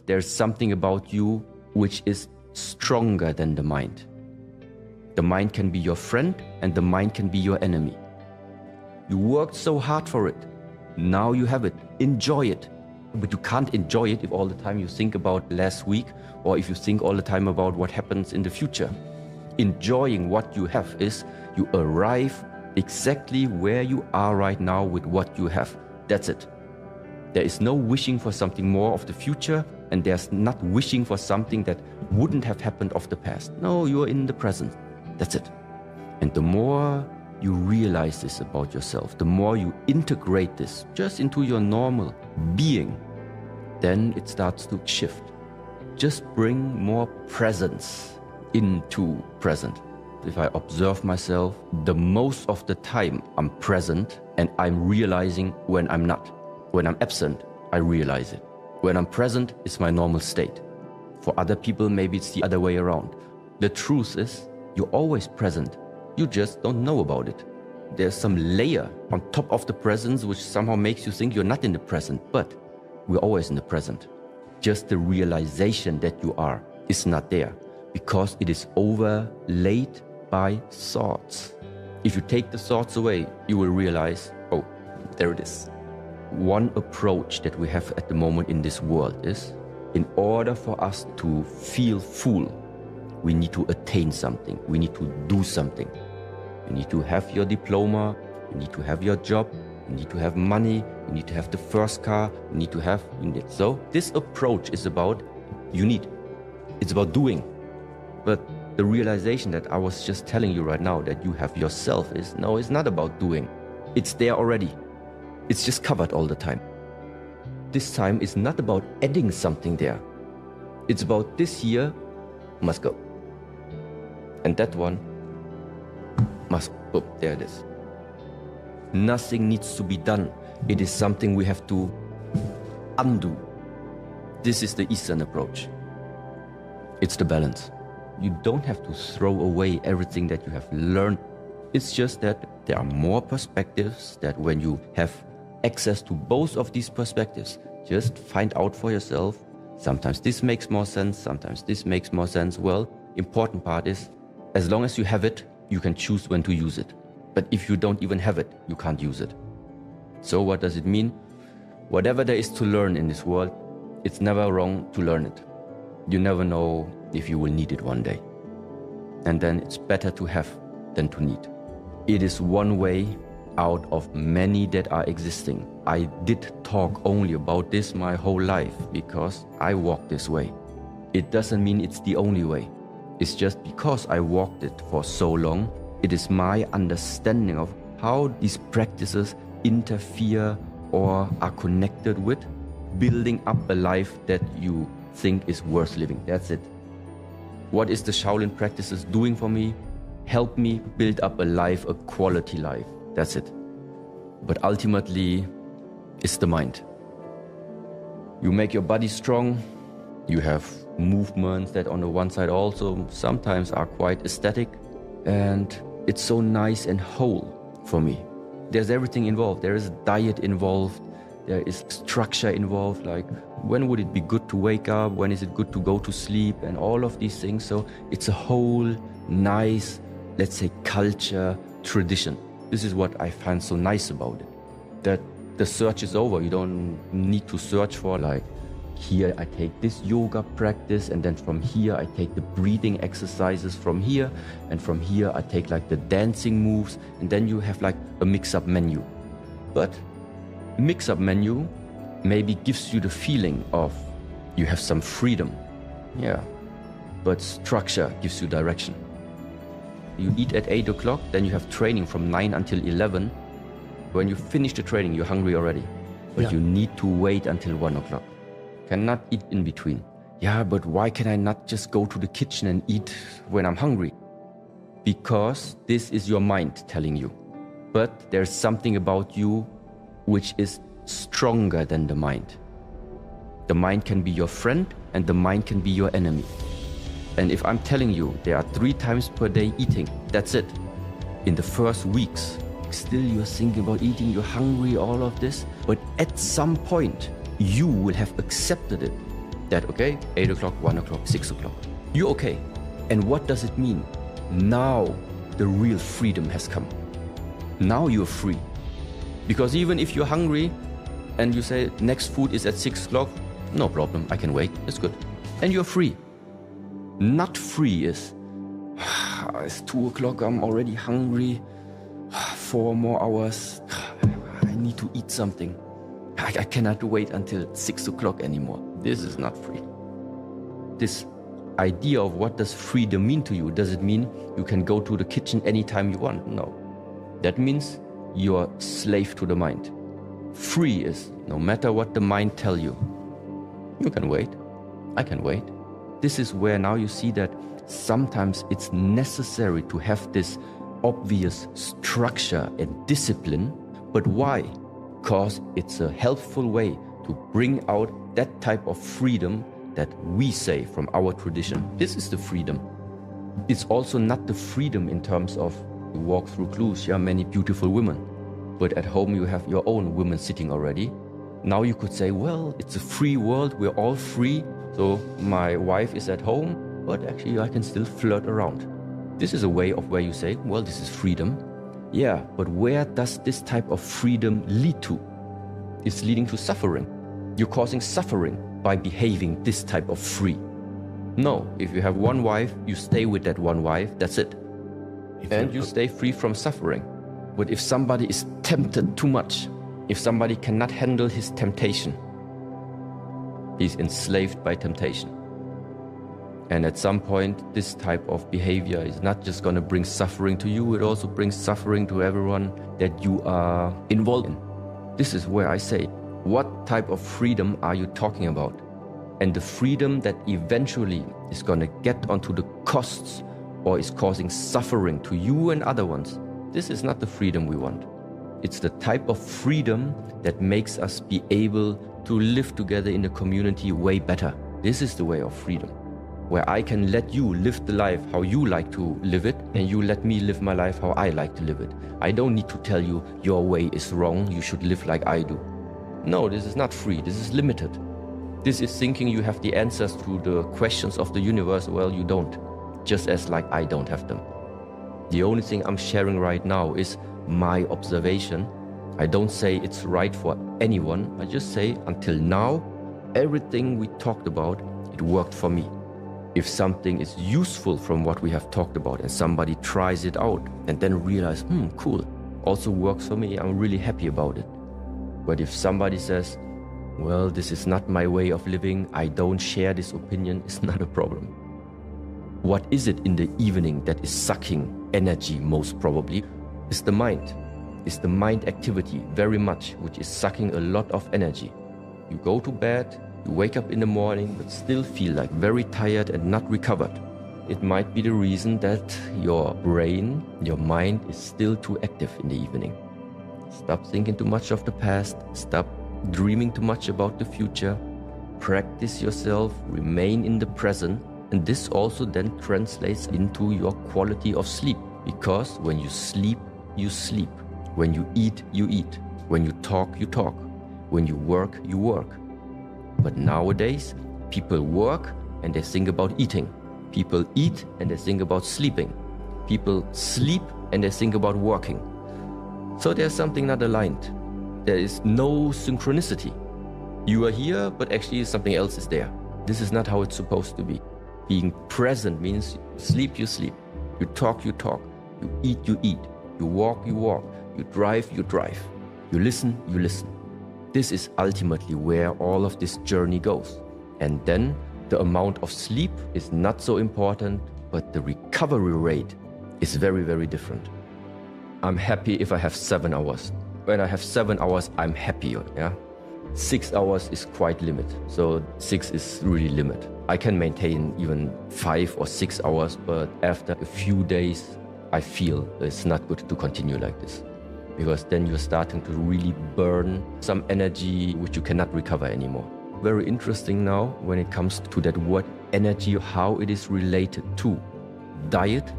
there's something about you which is stronger than the mind. The mind can be your friend and the mind can be your enemy. You worked so hard for it. Now you have it. Enjoy it. But you can't enjoy it if all the time you think about last week or if you think all the time about what happens in the future. Enjoying what you have is you arrive exactly where you are right now with what you have. That's it. There is no wishing for something more of the future, and there's not wishing for something that wouldn't have happened of the past. No, you're in the present. That's it. And the more you realize this about yourself, the more you integrate this just into your normal being, then it starts to shift. Just bring more presence into present. If I observe myself, the most of the time I'm present and I'm realizing when I'm not. When I'm absent, I realize it. When I'm present, it's my normal state. For other people, maybe it's the other way around. The truth is, you're always present. You just don't know about it. There's some layer on top of the presence which somehow makes you think you're not in the present, but we're always in the present. Just the realization that you are is not there because it is overlaid by thoughts. If you take the thoughts away, you will realize, oh, there it is. One approach that we have at the moment in this world is, in order for us to feel full, we need to attain something. We need to do something. You need to have your diploma. You need to have your job. You need to have money. You need to have the first car. You need to have... So this approach is about it's about doing. But the realization that I was just telling you right now that you have yourself is, no, it's not about doing. It's there already. It's just covered all the time. This time is not about adding something there. It's about this here must go. And that one must go. There it is. Nothing needs to be done. It is something we have to undo. This is the Eastern approach. It's the balance. You don't have to throw away everything that you have learned. It's just that there are more perspectives that when you have access to both of these perspectives, just find out for yourself. Sometimes this makes more sense, sometimes this makes more sense. Well, important part is, as long as you have it, you can choose when to use it. But if you don't even have it, you can't use it. So what does it mean? Whatever there is to learn in this world, it's never wrong to learn it. You never know if you will need it one day. And then it's better to have than to need. It is one way out of many that are existing. I did talk only about this my whole life because I walk this way. It doesn't mean it's the only way. It's just because I walked it for so long, it is my understanding of how these practices interfere or are connected with building up a life that you think is worth living. That's it. What is the Shaolin practices doing for me? Help me build up a life, a quality life. That's it. But ultimately, it's the mind. You make your body strong. You have movements that on the one side also sometimes are quite aesthetic. And it's so nice and whole for me. There's everything involved. There is diet involved. There is structure involved, like when would it be good to wake up? When is it good to go to sleep? And all of these things. So it's a whole nice, let's say, culture, tradition. This is what I find so nice about it. That the search is over. You don't need to search for like, here I take this yoga practice, and then from here I take the breathing exercises from here, and from here I take like the dancing moves, and then you have like a mix-up menu. But mix-up menu maybe gives you the feeling of you have some freedom. Yeah. But structure gives you direction. You eat at 8 o'clock, then you have training from 9 until 11. When you finish the training, you're hungry already. But you need to wait until 1 o'clock. Cannot eat in between. Yeah, but why can I not just go to the kitchen and eat when I'm hungry? Because this is your mind telling you. But there's something about you which is stronger than the mind. The mind can be your friend and the mind can be your enemy. And if I'm telling you there are 3 times per day eating, that's it. In the first weeks, still you're thinking about eating, you're hungry, all of this. But at some point, you will have accepted it, that, okay, 8 o'clock, 1 o'clock, 6 o'clock. You're okay. And what does it mean? Now the real freedom has come. Now you're free. Because even if you're hungry and you say next food is at 6 o'clock, no problem, I can wait, it's good. And you're free. Not free is, it's 2 o'clock, I'm already hungry, 4 more hours, I need to eat something. I cannot wait until 6 o'clock anymore. This is not free. This idea of what does freedom mean to you, does it mean you can go to the kitchen anytime you want? No. That means you're slave to the mind. Free is no matter what the mind tell you, you can wait, I can wait. This is where now you see that sometimes it's necessary to have this obvious structure and discipline. But why? Because it's a helpful way to bring out that type of freedom that we say from our tradition. This is the freedom. It's also not the freedom in terms of you walk through Cluj, many beautiful women, but at home you have your own women sitting already. Now you could say, well, it's a free world, we're all free, so my wife is at home, but actually I can still flirt around. This is a way of where you say, well, this is freedom. Yeah, but where does this type of freedom lead to? It's leading to suffering. You're causing suffering by behaving this type of free. No, if you have one wife, you stay with that one wife, that's it. And you stay free from suffering. But if somebody is tempted too much, if somebody cannot handle his temptation, he's enslaved by temptation. And at some point, this type of behavior is not just going to bring suffering to you, it also brings suffering to everyone that you are involved in. This is where I say, what type of freedom are you talking about? And the freedom that eventually is going to get onto the costs or is causing suffering to you and other ones, this is not the freedom we want. It's the type of freedom that makes us be able to live together in the community way better. This is the way of freedom, where I can let you live the life how you like to live it, and you let me live my life how I like to live it. I don't need to tell you your way is wrong, you should live like I do. No, this is not free, this is limited. This is thinking you have the answers to the questions of the universe. Well, you don't, just as like I don't have them. The only thing I'm sharing right now is my observation. I don't say it's right for anyone. I just say until now, everything we talked about, it worked for me. If something is useful from what we have talked about and somebody tries it out and then realize, cool, also works for me, I'm really happy about it. But if somebody says, well, this is not my way of living, I don't share this opinion, it's not a problem. What is it in the evening that is sucking energy most probably? It's the mind. It's the mind activity very much, which is sucking a lot of energy. You go to bed, you wake up in the morning, but still feel like very tired and not recovered. It might be the reason that your brain, your mind is still too active in the evening. Stop thinking too much of the past, stop dreaming too much about the future, practice yourself, remain in the present, and this also then translates into your quality of sleep. Because when you sleep, you sleep. When you eat, you eat. When you talk, you talk. When you work, you work. But nowadays, people work and they think about eating. People eat and they think about sleeping. People sleep and they think about working. So there's something not aligned. There is no synchronicity. You are here, but actually something else is there. This is not how it's supposed to be. Being present means sleep, you sleep. You talk, you talk. You eat, you eat. You walk, you walk. You drive, you drive. You listen, you listen. This is ultimately where all of this journey goes. And then the amount of sleep is not so important, but the recovery rate is very, very different. I'm happy if I have 7 hours. When I have 7 hours, I'm happier, 6 hours is quite limit. So 6 is really limit. I can maintain even 5 or 6 hours, but after a few days, I feel it's not good to continue like this. Because then you're starting to really burn some energy which you cannot recover anymore. Very interesting now when it comes to that word energy, how it is related to diet,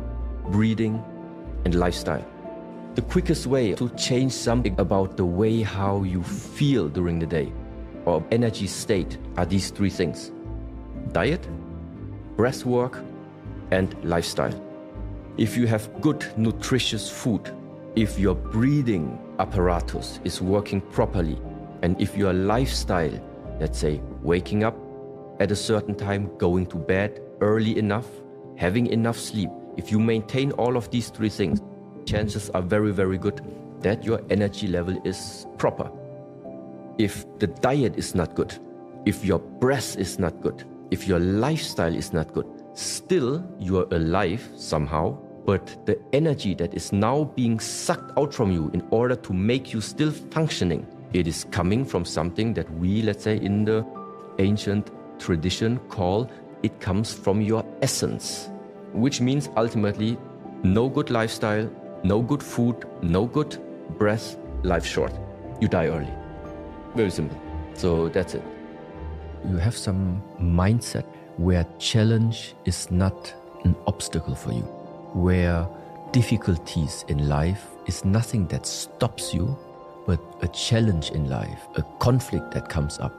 breathing, and lifestyle. The quickest way to change something about the way how you feel during the day or energy state are these 3 things. diet, breath work, and lifestyle. If you have good, nutritious food, if your breathing apparatus is working properly, and if your lifestyle, let's say waking up at a certain time, going to bed early enough, having enough sleep, if you maintain all of these three things, chances are very, very good that your energy level is proper. If the diet is not good, if your breath is not good, if your lifestyle is not good, still you are alive somehow, but the energy that is now being sucked out from you in order to make you still functioning, it is coming from something that we, let's say in the ancient tradition, call it comes from your essence, which means ultimately no good lifestyle, no good food, no good breath, life short. You die early. Very simple. So that's it. You have some mindset where challenge is not an obstacle for you, where difficulties in life is nothing that stops you, but a challenge in life, a conflict that comes up.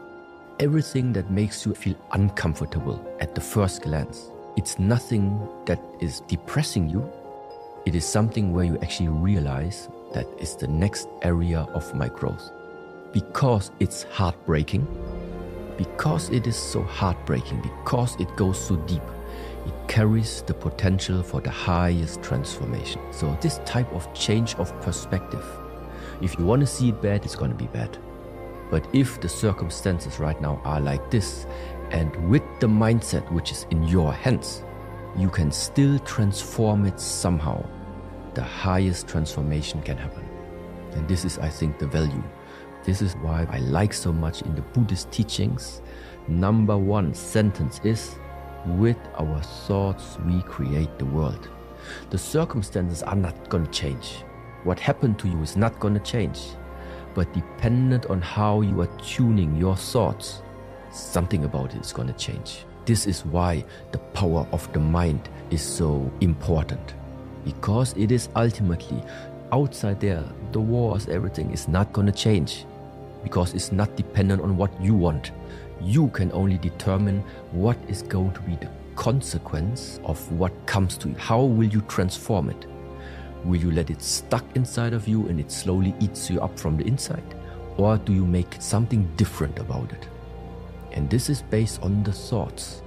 Everything that makes you feel uncomfortable at the first glance, it's nothing that is depressing you. It is something where you actually realize that is the next area of my growth. Because it's heartbreaking, because it is so heartbreaking, because it goes so deep, it carries the potential for the highest transformation. So this type of change of perspective, if you want to see it bad, it's going to be bad. But if the circumstances right now are like this, and with the mindset which is in your hands, you can still transform it somehow, the highest transformation can happen. And this is, I think, the value. This is why I like so much in the Buddhist teachings. Number one sentence is, with our thoughts we create the world. The circumstances are not going to change. What happened to you is not going to change. But dependent on how you are tuning your thoughts, something about it is going to change. This is why the power of the mind is so important. Because it is ultimately outside there, the wars, everything is not going to change. Because it's not dependent on what you want. You can only determine what is going to be the consequence of what comes to you. How will you transform it? Will you let it stuck inside of you and it slowly eats you up from the inside? Or do you make something different about it? And this is based on the thoughts,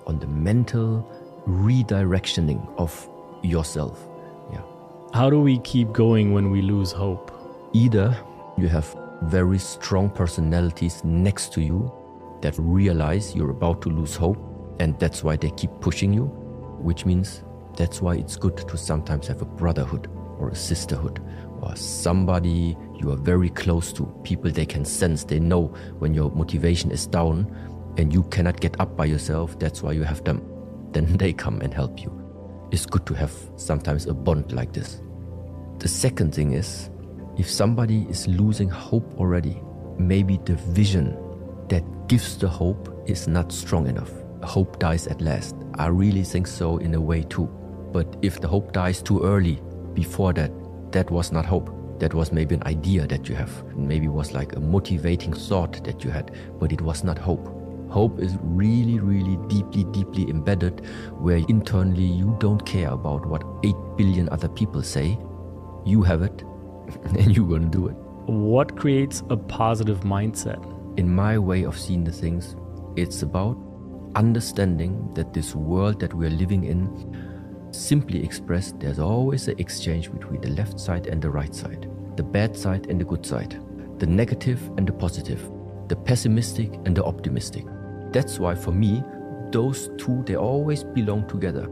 on the mental redirectioning of yourself. Yeah. How do we keep going when we lose hope? Either you have very strong personalities next to you that realize you're about to lose hope, and that's why they keep pushing you, which means that's why it's good to sometimes have a brotherhood or a sisterhood or somebody you are very close to, people they can sense, they know when your motivation is down and you cannot get up by yourself, that's why you have them. Then they come and help you. It's good to have sometimes a bond like this. The second thing is, if somebody is losing hope already, maybe the vision that gives the hope is not strong enough. Hope dies at last. I really think so in a way too. But if the hope dies too early, before that, that was not hope. That was maybe an idea that you have. Maybe it was like a motivating thought that you had, but it was not hope. Hope is really, really deeply, deeply embedded, where internally you don't care about what 8 billion other people say. You have it, and you're going to do it. What creates a positive mindset? In my way of seeing the things, it's about understanding that this world that we are living in, simply expressed, there's always an exchange between the left side and the right side, the bad side and the good side, the negative and the positive, the pessimistic and the optimistic. That's why for me, those two, they always belong together.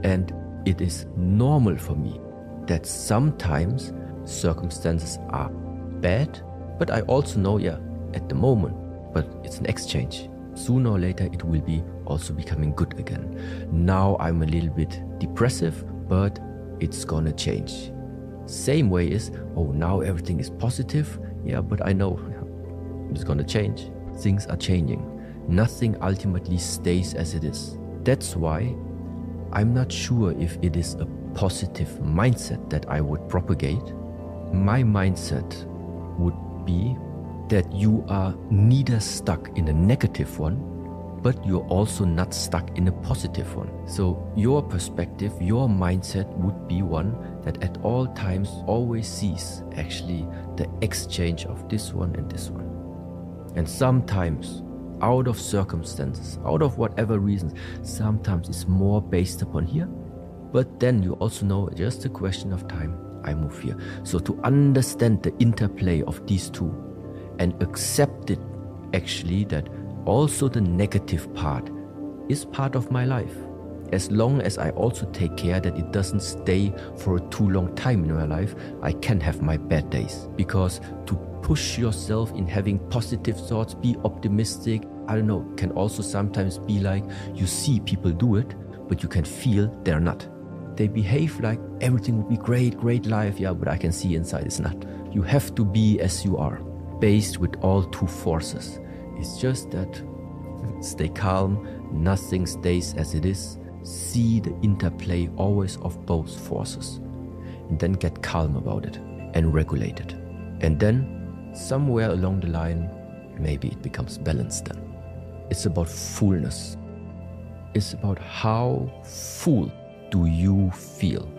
And it is normal for me that sometimes circumstances are bad, but I also know, at the moment, but it's an exchange. Sooner or later, it will be also becoming good again. Now I'm a little bit depressive, but it's gonna change. Same way is, now everything is positive. But I know it's gonna change. Things are changing. Nothing ultimately stays as it is. That's why I'm not sure if it is a positive mindset that I would propagate. My mindset would be that you are neither stuck in a negative one, but you're also not stuck in a positive one. So your perspective, your mindset would be one that at all times always sees actually the exchange of this one and this one. And sometimes, out of circumstances, out of whatever reasons, sometimes it's more based upon here. But then you also know just a question of time, I move here. So to understand the interplay of these two and accept it actually that also the negative part is part of my life. As long as I also take care that it doesn't stay for a too long time in my life, I can have my bad days. Because to push yourself in having positive thoughts, be optimistic, I don't know, can also sometimes be like you see people do it, but you can feel they're not. They behave like everything would be great, great life, yeah, but I can see inside it's not. You have to be as you are, based with all two forces. It's just that stay calm, nothing stays as it is. See the interplay always of both forces. And then get calm about it and regulate it. And then somewhere along the line, maybe it becomes balanced then. It's about fullness. It's about how full do you feel.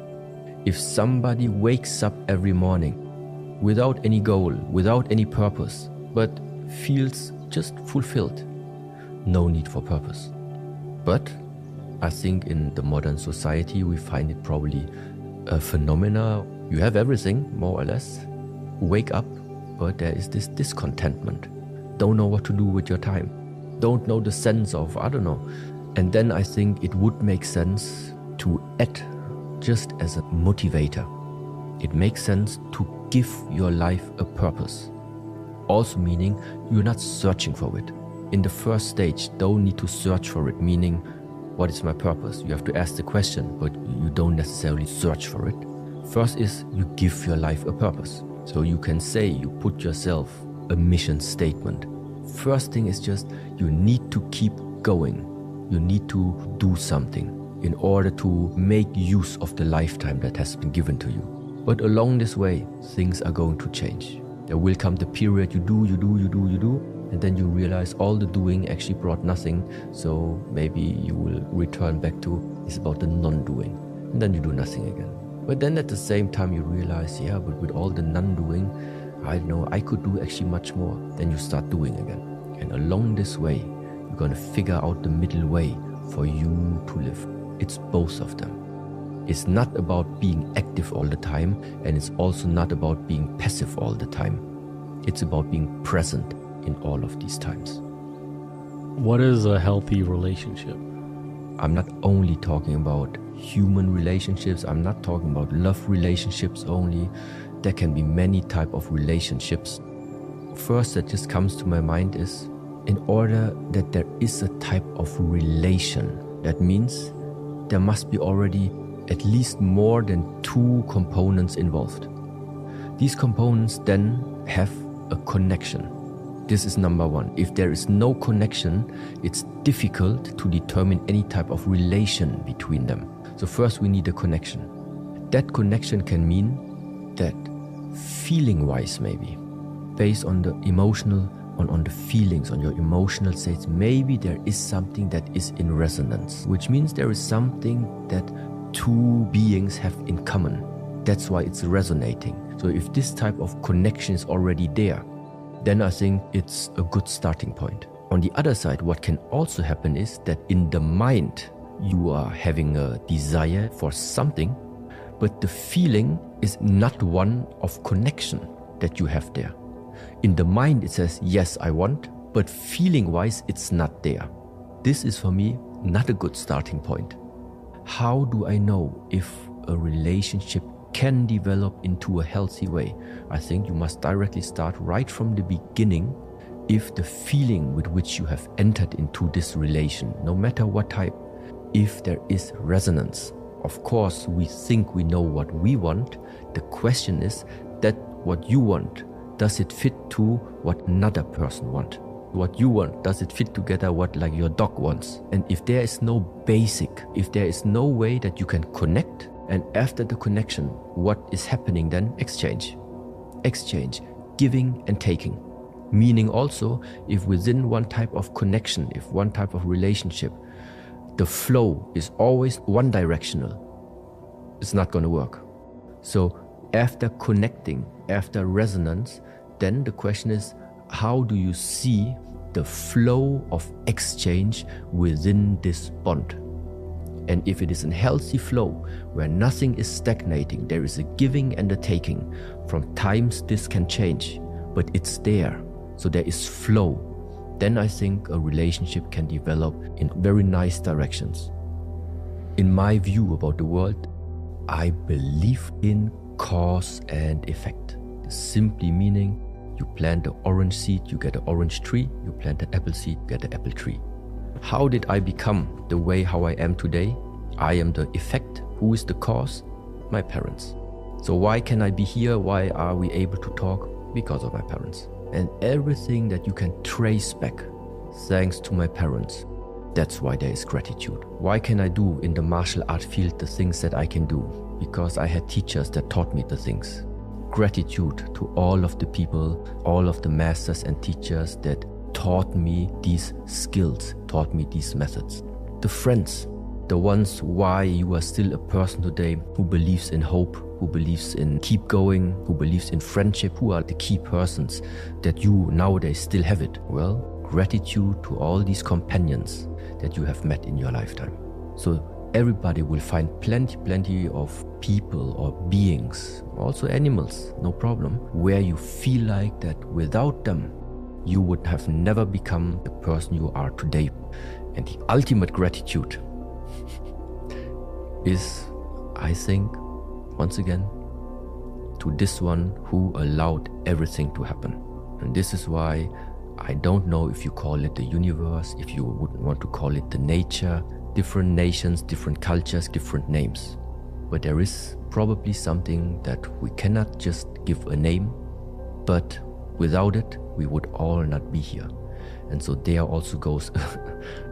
If somebody wakes up every morning without any goal, without any purpose, but feels just fulfilled, no need for purpose. But I think in the modern society, we find it probably a phenomena. You have everything, more or less. Wake up, but there is this discontentment. Don't know what to do with your time. Don't know the sense of, I don't know. And then I think it would make sense to add just as a motivator. It makes sense to give your life a purpose. Also meaning you're not searching for it. In the first stage, don't need to search for it, meaning what is my purpose? You have to ask the question, but you don't necessarily search for it. First is you give your life a purpose. So you can say you put yourself a mission statement. First thing is just you need to keep going. You need to do something in order to make use of the lifetime that has been given to you. But along this way, things are going to change. There will come the period you do, and then you realize all the doing actually brought nothing. So maybe you will return back to, it's about the non-doing. And then you do nothing again. But then at the same time you realize, yeah, but with all the non-doing, I know I could do actually much more. Then you start doing again. And along this way, you're going to figure out the middle way for you to live. It's both of them. It's not about being active all the time, and it's also not about being passive all the time. It's about being present in all of these times. What is a healthy relationship? I'm not only talking about human relationships. I'm not talking about love relationships only. There can be many types of relationships. First that just comes to my mind is, in order that there is a type of relation, that means there must be already at least more than two components involved. These components then have a connection. This is number one. If there is no connection, it's difficult to determine any type of relation between them. So first we need a connection. That connection can mean that feeling-wise maybe, based on the emotional, on the feelings, on your emotional states, maybe there is something that is in resonance, which means there is something that two beings have in common. That's why it's resonating. So if this type of connection is already there, then I think it's a good starting point. On the other side, what can also happen is that in the mind, you are having a desire for something, but the feeling is not one of connection that you have there. In the mind, it says, yes, I want, but feeling-wise, it's not there. This is for me not a good starting point. How do I know if a relationship can develop into a healthy way? I think you must directly start right from the beginning. If the feeling with which you have entered into this relation, no matter what type, if there is resonance. Of course, we think we know what we want. The question is that what you want, does it fit to what another person wants? What you want, does it fit together what like your dog wants? And if there is no basic, if there is no way that you can connect, and after the connection, what is happening then? Exchange. Exchange, giving and taking. Meaning also, if within one type of connection, if one type of relationship, the flow is always one directional, it's not going to work. So after connecting, after resonance, then the question is, how do you see the flow of exchange within this bond? And if it is a healthy flow, where nothing is stagnating, there is a giving and a taking. From times this can change, but it's there. So there is flow. Then I think a relationship can develop in very nice directions. In my view about the world, I believe in cause and effect. Simply meaning, you plant an orange seed, you get an orange tree. You plant an apple seed, you get an apple tree. How did I become the way how I am today? I am the effect. Who is the cause? My parents. So why can I be here? Why are we able to talk? Because of my parents. And everything that you can trace back, thanks to my parents, that's why there is gratitude. Why can I do in the martial art field the things that I can do? Because I had teachers that taught me the things. Gratitude to all of the people, all of the masters and teachers that taught me these skills, taught me these methods. The friends, the ones why you are still a person today who believes in hope, who believes in keep going, who believes in friendship, who are the key persons that you nowadays still have it. Well, gratitude to all these companions that you have met in your lifetime. So everybody will find plenty of people or beings, also animals, no problem, where you feel like that without them, you would have never become the person you are today. And the ultimate gratitude is, I think, once again, to this one who allowed everything to happen. And this is why I don't know if you call it the universe, if you would want to call it the nature, different nations, different cultures, different names. But there is probably something that we cannot just give a name, but without it, we would all not be here. And so there also goes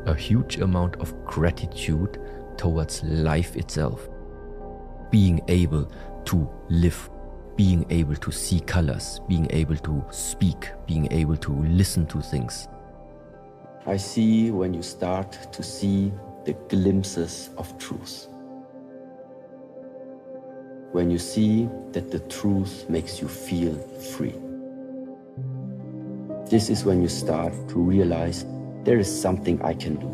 a huge amount of gratitude towards life itself. Being able to live, being able to see colors, being able to speak, being able to listen to things. I see when you start to see the glimpses of truth. When you see that the truth makes you feel free. This is when you start to realize there is something I can do.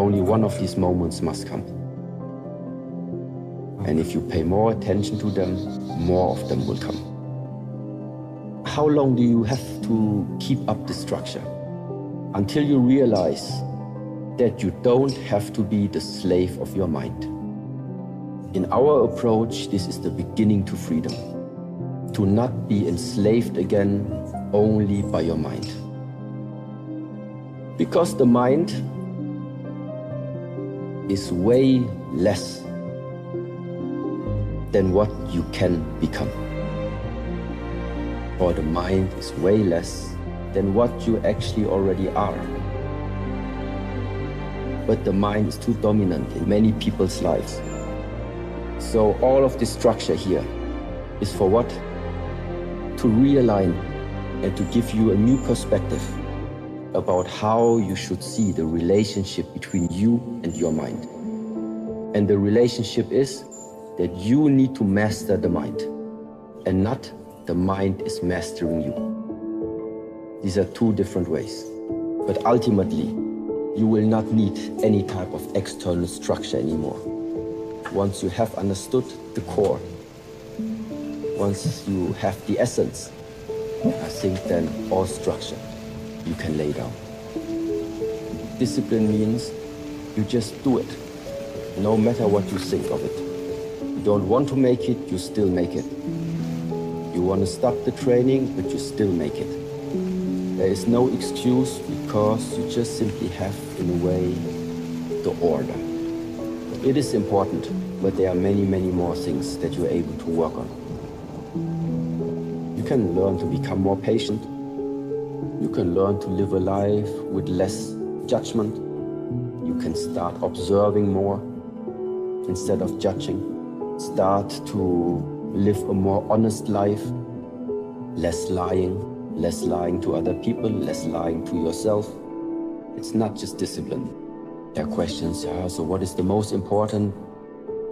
Only one of these moments must come. And if you pay more attention to them, more of them will come. How long do you have to keep up the structure? Until you realize that you don't have to be the slave of your mind. In our approach, this is the beginning to freedom. To not be enslaved again only by your mind. Because the mind is way less than what you can become. Or the mind is way less than what you actually already are. But the mind is too dominant in many people's lives. So all of this structure here is for what? To realign and to give you a new perspective about how you should see the relationship between you and your mind. And the relationship is that you need to master the mind and not the mind is mastering you. These are two different ways. But ultimately, you will not need any type of external structure anymore. Once you have understood the core, once you have the essence, I think then all structure you can lay down. Discipline means you just do it, no matter what you think of it. You don't want to make it, you still make it. You want to stop the training, but you still make it. There is no excuse because you just simply have, in a way, the order. It is important, but there are many more things that you're able to work on. You can learn to become more patient. You can learn to live a life with less judgment. You can start observing more instead of judging. Start to live a more honest life, less lying, less lying to other people, less lying to yourself. It's not just discipline. There are questions, so what is the most important?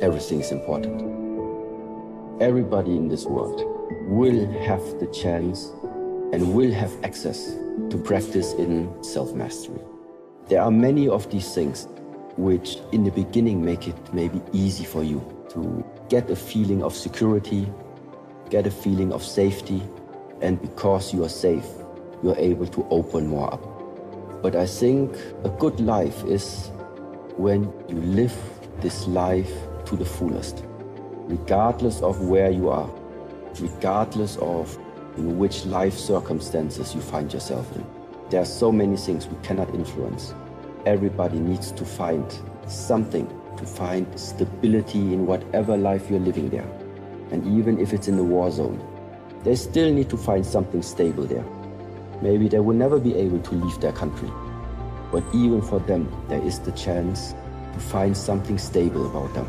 Everything is important. Everybody in this world will have the chance and will have access to practice in self-mastery. There are many of these things which in the beginning make it maybe easy for you to get a feeling of security, get a feeling of safety, and because you are safe, you are able to open more up. But I think a good life is when you live this life to the fullest, regardless of where you are, regardless of in which life circumstances you find yourself in. There are so many things we cannot influence. Everybody needs to find something, to find stability in whatever life you're living there. And even if it's in the war zone, they still need to find something stable there. Maybe they will never be able to leave their country, but even for them, there is the chance to find something stable about them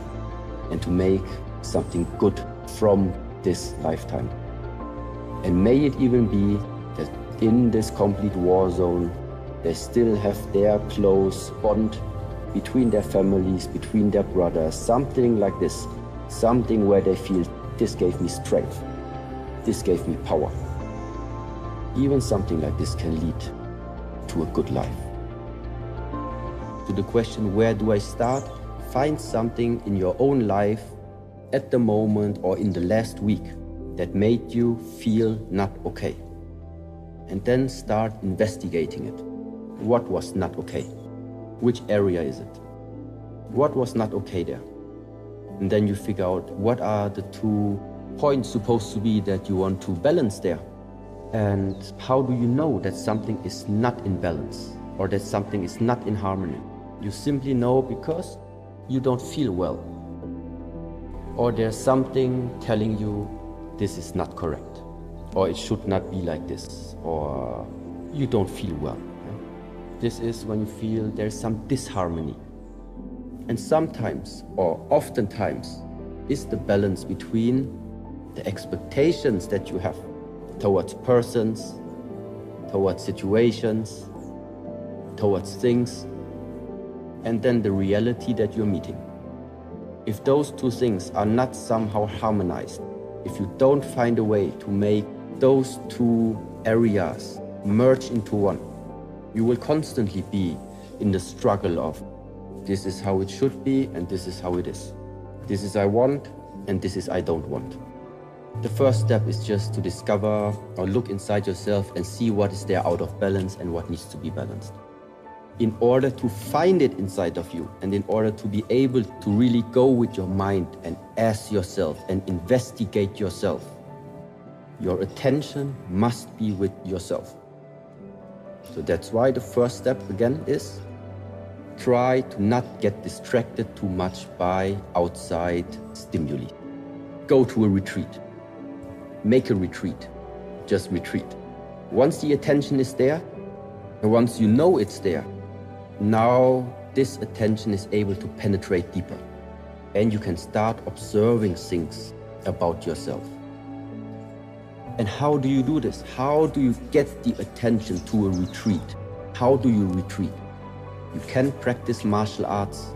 and to make something good from this lifetime. And may it even be that in this complete war zone, they still have their close bond between their families, between their brothers, something like this, something where they feel this gave me strength, this gave me power. Even something like this can lead to a good life. To the question, where do I start? Find something in your own life at the moment or in the last week that made you feel not okay. And then start investigating it. What was not okay? Which area is it? What was not okay there? And then you figure out what are the 2 points supposed to be that you want to balance there. And how do you know that something is not in balance or that something is not in harmony? You simply know because you don't feel well. Or there's something telling you this is not correct, or it should not be like this, or you don't feel well. This is when you feel there's some disharmony. And sometimes, or oftentimes, is the balance between the expectations that you have towards persons, towards situations, towards things, and then the reality that you're meeting. If those 2 things are not somehow harmonized, if you don't find a way to make those 2 areas merge into one, you will constantly be in the struggle of this is how it should be and this is how it is. This is I want and this is I don't want. The first step is just to discover or look inside yourself and see what is there out of balance and what needs to be balanced. In order to find it inside of you and in order to be able to really go with your mind and ask yourself and investigate yourself, your attention must be with yourself. So that's why the first step again is try to not get distracted too much by outside stimuli. Go to a retreat. Make a retreat. Just retreat. Once the attention is there, and once you know it's there, now this attention is able to penetrate deeper. And you can start observing things about yourself. And how do you do this? How do you get the attention to a retreat? How do you retreat? You can practice martial arts,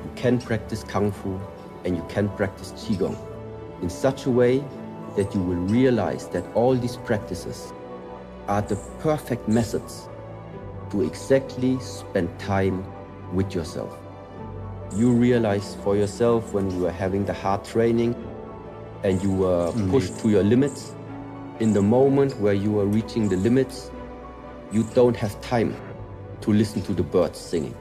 you can practice Kung Fu, and you can practice Qigong in such a way that you will realize that all these practices are the perfect methods to exactly spend time with yourself. You realize for yourself when you are having the hard training and you were pushed to your limits, in the moment where you are reaching the limits, you don't have time to listen to the birds singing.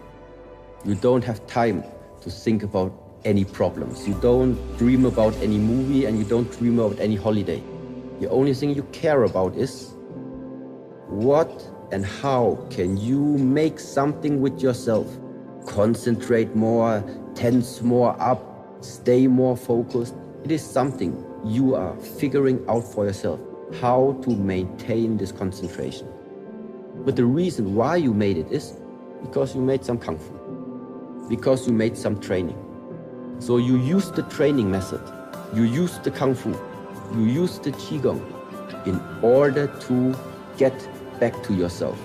You don't have time to think about any problems. You don't dream about any movie and you don't dream about any holiday. The only thing you care about is what and how can you make something with yourself? Concentrate more, tense more up, stay more focused. It is something you are figuring out for yourself, how to maintain this concentration. But the reason why you made it is because you made some Kung Fu, because you made some training. So you use the training method, you use the Kung Fu, you use the Qigong in order to get back to yourself.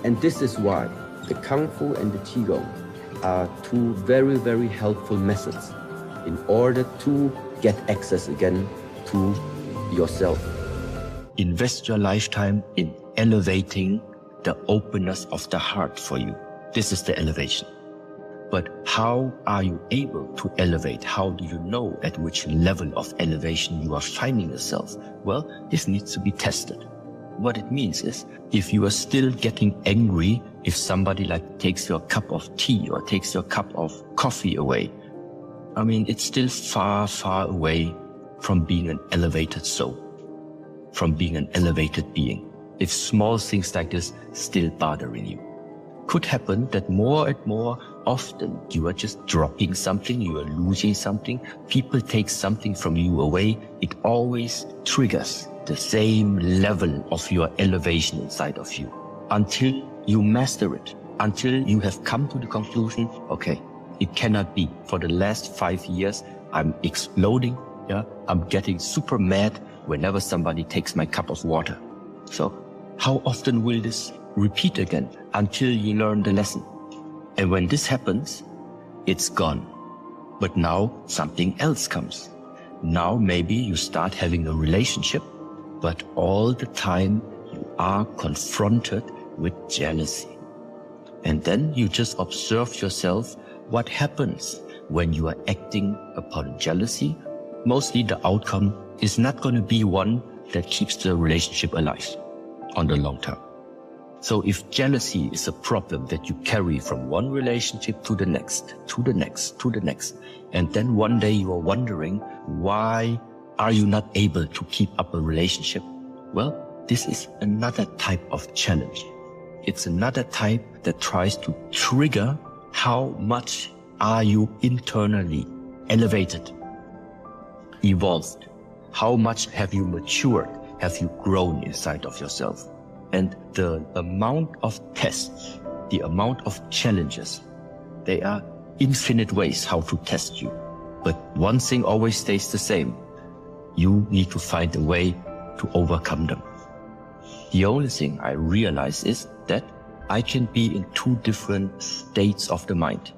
And this is why the Kung Fu and the Qigong are two very, very helpful methods in order to get access again to yourself. Invest your lifetime in elevating the openness of the heart for you. This is the elevation. But how are you able to elevate? How do you know at which level of elevation you are finding yourself? Well, this needs to be tested. What it means is, if you are still getting angry if somebody takes your cup of tea or takes your cup of coffee away, it's still far, far away from being an elevated soul, from being an elevated being. If small things like this still bothering you. Could happen that more and more often you are just dropping something, you are losing something, people take something from you away. It always triggers the same level of your elevation inside of you until you master it, until you have come to the conclusion, okay, it cannot be. For the last 5 years, I'm exploding. I'm getting super mad whenever somebody takes my cup of water. So how often will this repeat again until you learn the lesson? And when this happens, it's gone. But now something else comes. Now maybe you start having a relationship, but all the time you are confronted with jealousy. And then you just observe yourself what happens when you are acting upon jealousy. Mostly the outcome is not going to be one that keeps the relationship alive on the long term. So if jealousy is a problem that you carry from one relationship to the next, to the next, to the next, and then one day you are wondering, why are you not able to keep up a relationship? Well, this is another type of challenge. It's another type that tries to trigger how much are you internally elevated, evolved. How much have you matured? Have you grown inside of yourself? And the amount of tests, the amount of challenges, they are infinite ways how to test you. But one thing always stays the same. You need to find a way to overcome them. The only thing I realize is that I can be in two different states of the mind.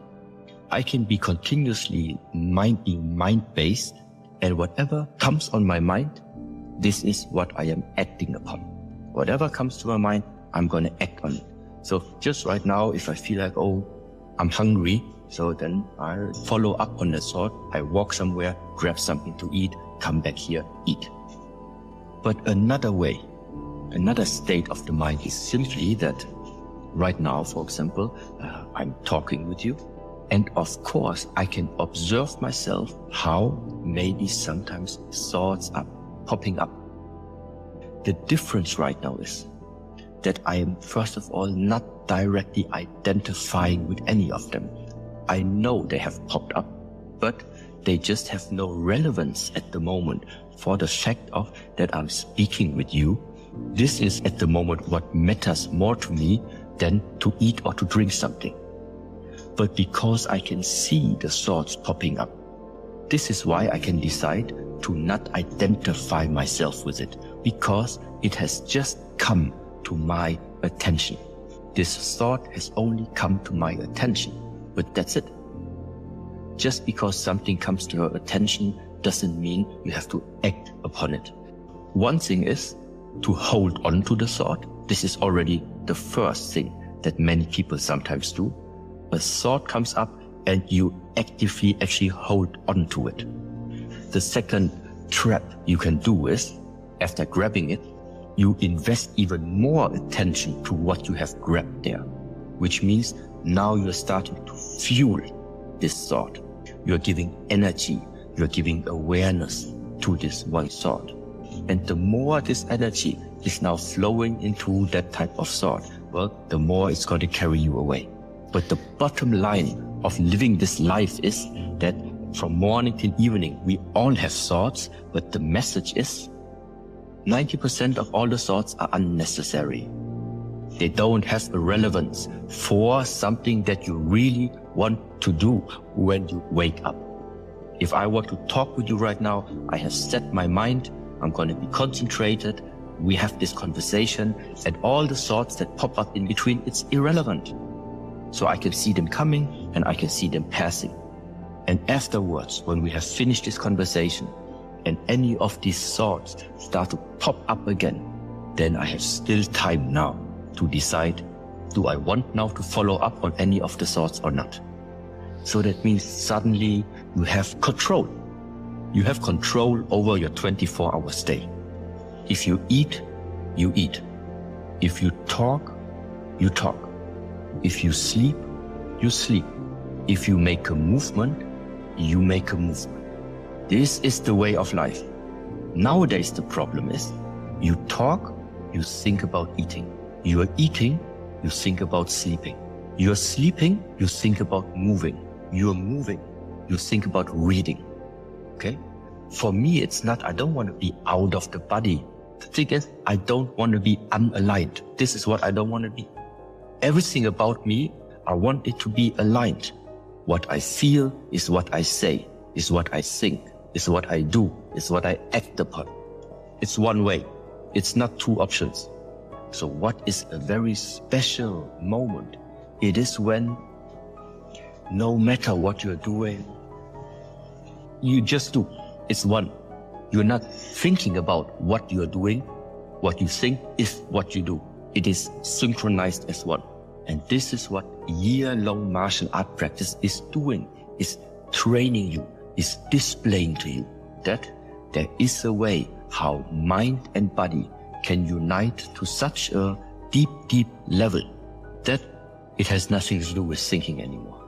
I can be continuously being mind-based, and whatever comes on my mind, this is what I am acting upon. Whatever comes to my mind, I'm going to act on it. So just right now, if I feel like, I'm hungry, so then I follow up on that thought. I walk somewhere, grab something to eat, come back here, eat. But another way, another state of the mind is simply that right now, for example, I'm talking with you. And of course, I can observe myself how maybe sometimes thoughts are popping up. The difference right now is that I am, first of all, not directly identifying with any of them. I know they have popped up, but they just have no relevance at the moment for the fact of that I'm speaking with you. This is at the moment what matters more to me than to eat or to drink something. But because I can see the thoughts popping up, this is why I can decide to not identify myself with it, because it has just come to my attention. This thought has only come to my attention, but that's it. Just because something comes to your attention doesn't mean you have to act upon it. One thing is to hold on to the thought. This is already the first thing that many people sometimes do. A thought comes up and you actively actually hold on to it. The second trap you can do is, after grabbing it, you invest even more attention to what you have grabbed there, which means now you're starting to fuel this thought. You're giving energy, you're giving awareness to this one thought. And the more this energy is now flowing into that type of thought, well, the more it's going to carry you away. But the bottom line of living this life is that from morning till evening, we all have thoughts, but the message is 90% of all the thoughts are unnecessary. They don't have a relevance for something that you really want to do when you wake up. If I want to talk with you right now, I have set my mind, I'm going to be concentrated, we have this conversation, and all the thoughts that pop up in between, it's irrelevant. So I can see them coming and I can see them passing. And afterwards, when we have finished this conversation and any of these thoughts start to pop up again, then I have still time now to decide, do I want now to follow up on any of the thoughts or not? So that means suddenly you have control. You have control over your 24-hour stay. If you eat, you eat. If you talk, you talk. If you sleep, you sleep. If you make a movement, you make a movement. This is the way of life. Nowadays, the problem is you talk, you think about eating. You are eating, you think about sleeping. You are sleeping, you think about moving. You are moving, you think about reading. Okay? For me, it's not, I don't want to be out of the body. The thing is, I don't want to be unaligned. This is what I don't want to be. Everything about me, I want it to be aligned. What I feel is what I say, is what I think, is what I do, is what I act upon. It's one way. It's not two options. So what is a very special moment? It is when no matter what you're doing, you just do. It's one. You're not thinking about what you're doing. What you think is what you do. It is synchronized as one. And this is what year-long martial art practice is doing, is training you, is displaying to you that there is a way how mind and body can unite to such a deep, deep level that it has nothing to do with thinking anymore.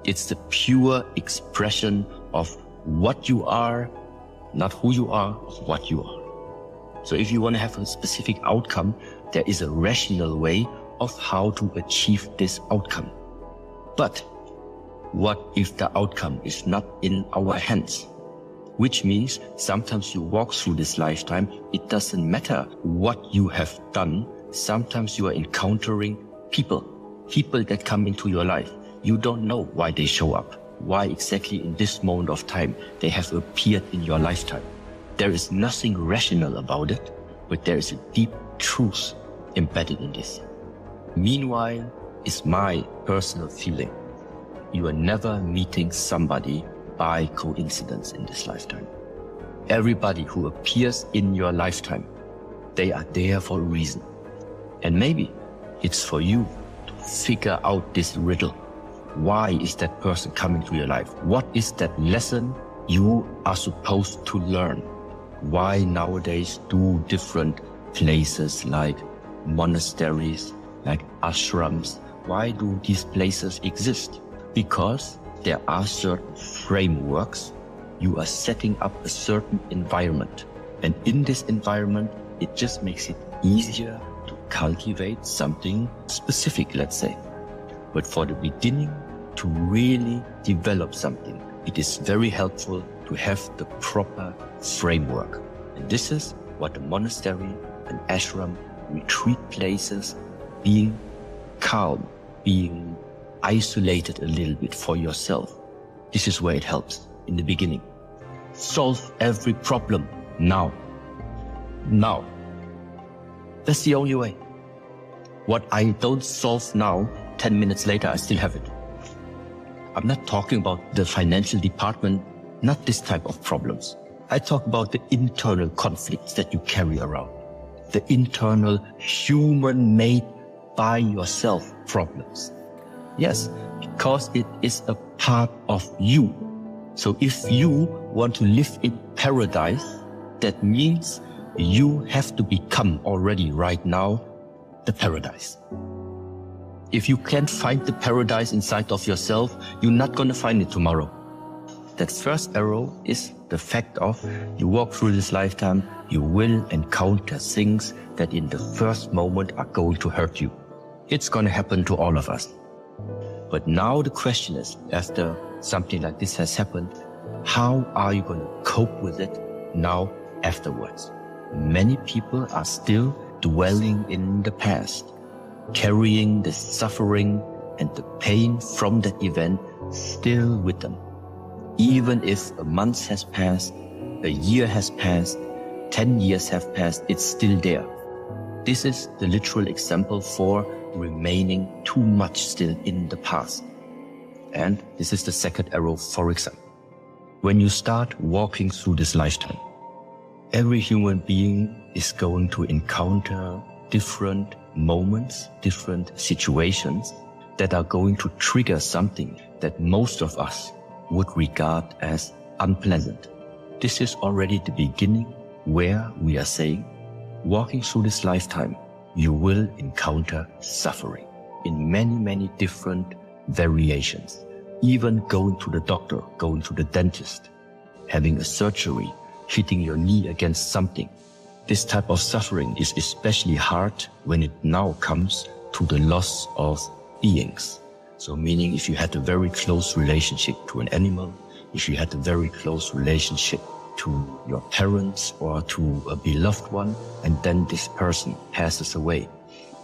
It's the pure expression of what you are, not who you are, what you are. So if you want to have a specific outcome, there is a rational way of how to achieve this outcome. But what if the outcome is not in our hands? Which means sometimes you walk through this lifetime, it doesn't matter what you have done. Sometimes you are encountering people that come into your life. You don't know why they show up, why exactly in this moment of time they have appeared in your lifetime. There is nothing rational about it, but there is a deep truth embedded in this. Meanwhile, is my personal feeling. You are never meeting somebody by coincidence in this lifetime. Everybody who appears in your lifetime, they are there for a reason. And maybe it's for you to figure out this riddle. Why is that person coming to your life? What is that lesson you are supposed to learn? Why nowadays do different places like monasteries, like ashrams, why do these places exist? Because there are certain frameworks. You are setting up a certain environment. And in this environment, it just makes it easier to cultivate something specific, let's say. But for the beginning, to really develop something, it is very helpful to have the proper framework. And this is what the monastery and ashram, retreat places, being calm, being isolated a little bit for yourself. This is where it helps in the beginning. Solve every problem now. Now. That's the only way. What I don't solve now, 10 minutes later, I still have it. I'm not talking about the financial department, not this type of problems. I talk about the internal conflicts that you carry around. The internal human-made by yourself problems. Yes, because it is a part of you. So if you want to live in paradise, that means you have to become already right now the paradise. If you can't find the paradise inside of yourself, you're not going to find it tomorrow. That first arrow is the fact of you walk through this lifetime, you will encounter things that in the first moment are going to hurt you. It's going to happen to all of us. But now the question is, after something like this has happened, how are you going to cope with it now afterwards? Many people are still dwelling in the past, carrying the suffering and the pain from that event still with them. Even if a month has passed, a year has passed, 10 years have passed, it's still there. This is the literal example for remaining too much still in the past. And this is the second arrow, for example. When you start walking through this lifetime, every human being is going to encounter different moments, different situations that are going to trigger something that most of us would regard as unpleasant. This is already the beginning where we are saying, walking through this lifetime, you will encounter suffering in many, many different variations. Even going to the doctor, going to the dentist, having a surgery, hitting your knee against something. This type of suffering is especially hard when it now comes to the loss of beings. So meaning if you had a very close relationship to an animal, if you had a very close relationship to your parents or to a beloved one, and then this person passes away,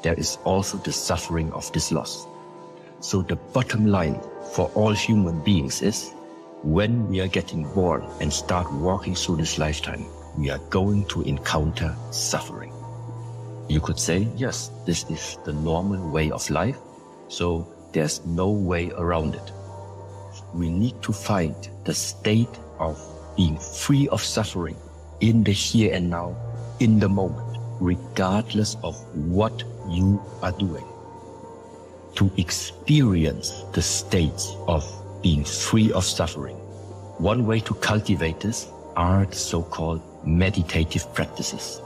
there is also the suffering of this loss. So the bottom line for all human beings is, when we are getting born and start walking through this lifetime, we are going to encounter suffering. You could say, yes, this is the normal way of life, so there's no way around it. We need to find the state of being free of suffering in the here and now, in the moment, regardless of what you are doing. To experience the states of being free of suffering, one way to cultivate this are the so-called meditative practices.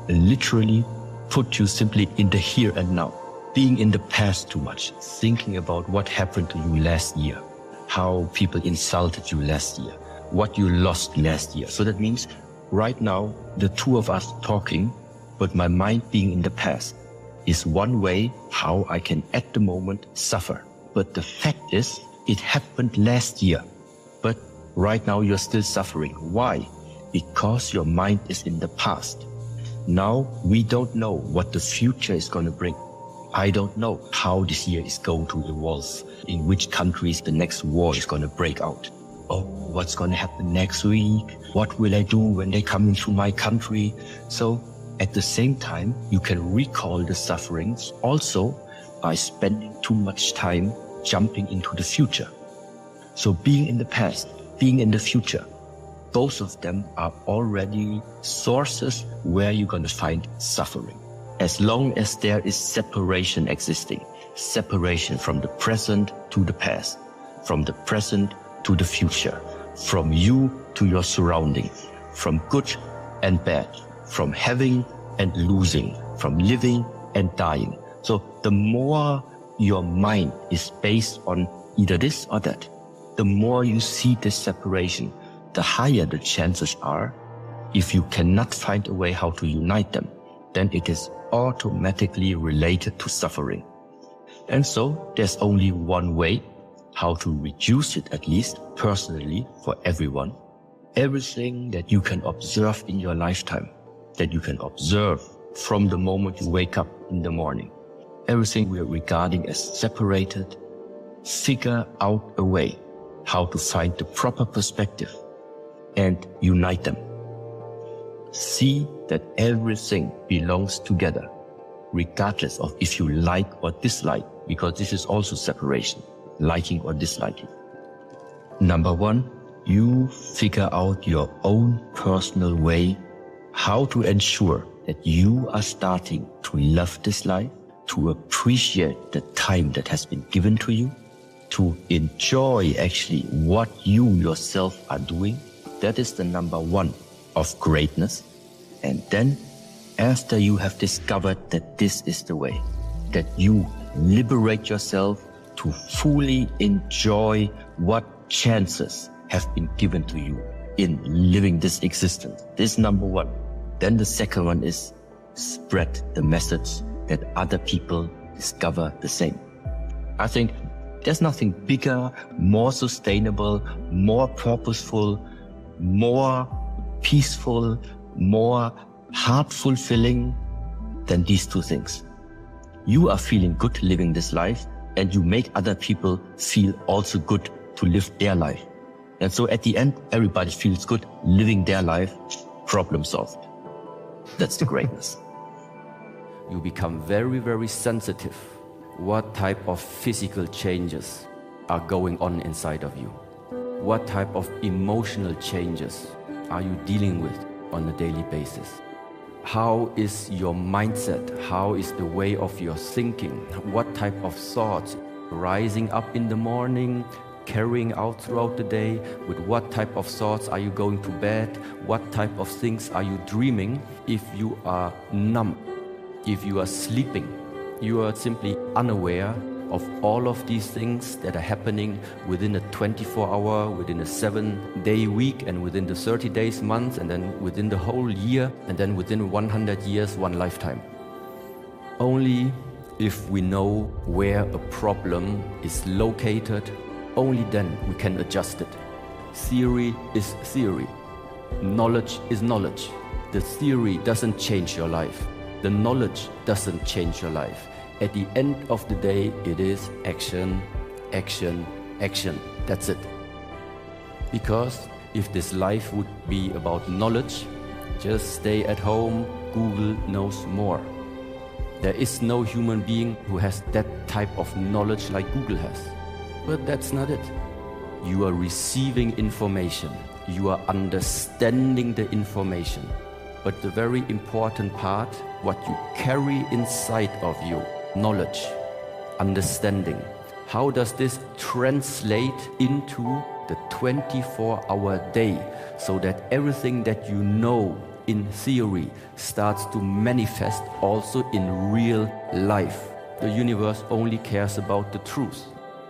Literally put you simply in the here and now. Being in the past too much, thinking about what happened to you last year, how people insulted you last year, what you lost last year. So that means right now, the two of us talking, but my mind being in the past, is one way how I can at the moment suffer. But the fact is, it happened last year, but right now you're still suffering. Why? Because your mind is in the past. Now we don't know what the future is going to bring. I don't know how this year is going to evolve, in which countries the next war is going to break out. Oh, what's going to happen next week? What will I do when they come into my country? So at the same time, you can recall the sufferings also by spending too much time jumping into the future. So being in the past, being in the future, both of them are already sources where you're going to find suffering. As long as there is separation existing, separation from the present to the past, from the present to the future, from you to your surroundings, from good and bad, from having and losing, from living and dying. So the more your mind is based on either this or that, the more you see this separation, the higher the chances are, if you cannot find a way how to unite them, then it is automatically related to suffering. And so there's only one way how to reduce it, at least personally for everyone. Everything that you can observe in your lifetime, that you can observe from the moment you wake up in the morning, everything we are regarding as separated, figure out a way how to find the proper perspective and unite them. See that everything belongs together, regardless of if you like or dislike, because this is also separation, liking or disliking. Number one, you figure out your own personal way how to ensure that you are starting to love this life, to appreciate the time that has been given to you, to enjoy actually what you yourself are doing. That is the number one of greatness. And then after you have discovered that this is the way, that you liberate yourself to fully enjoy what chances have been given to you in living this existence. This is number one. Then the second one is spread the message that other people discover the same. I think there's nothing bigger, more sustainable, more purposeful, more peaceful, more heart-fulfilling than these two things. You are feeling good living this life, and you make other people feel also good to live their life. And so at the end, everybody feels good living their life, problem solved. That's the greatness. You become very, very sensitive. What type of physical changes are going on inside of you? What type of emotional changes are you dealing with on a daily basis? How is your mindset? How is the way of your thinking? What type of thoughts rising up in the morning, carrying out throughout the day? With what type of thoughts are you going to bed? What type of things are you dreaming? If you are numb, if you are sleeping, you are simply unaware of all of these things that are happening within a 24-hour, within a 7-day week, and within the 30 days month, and then within the whole year, and then within 100 years, one lifetime. Only if we know where a problem is located, only then we can adjust it. Theory is theory. Knowledge is knowledge. The theory doesn't change your life. The knowledge doesn't change your life. At the end of the day, it is action, action, action. That's it. Because if this life would be about knowledge, just stay at home, Google knows more. There is no human being who has that type of knowledge like Google has. But that's not it. You are receiving information. You are understanding the information. But the very important part, what you carry inside of you, knowledge, understanding. How does this translate into the 24-hour day so that everything that you know in theory starts to manifest also in real life? The universe only cares about the truth.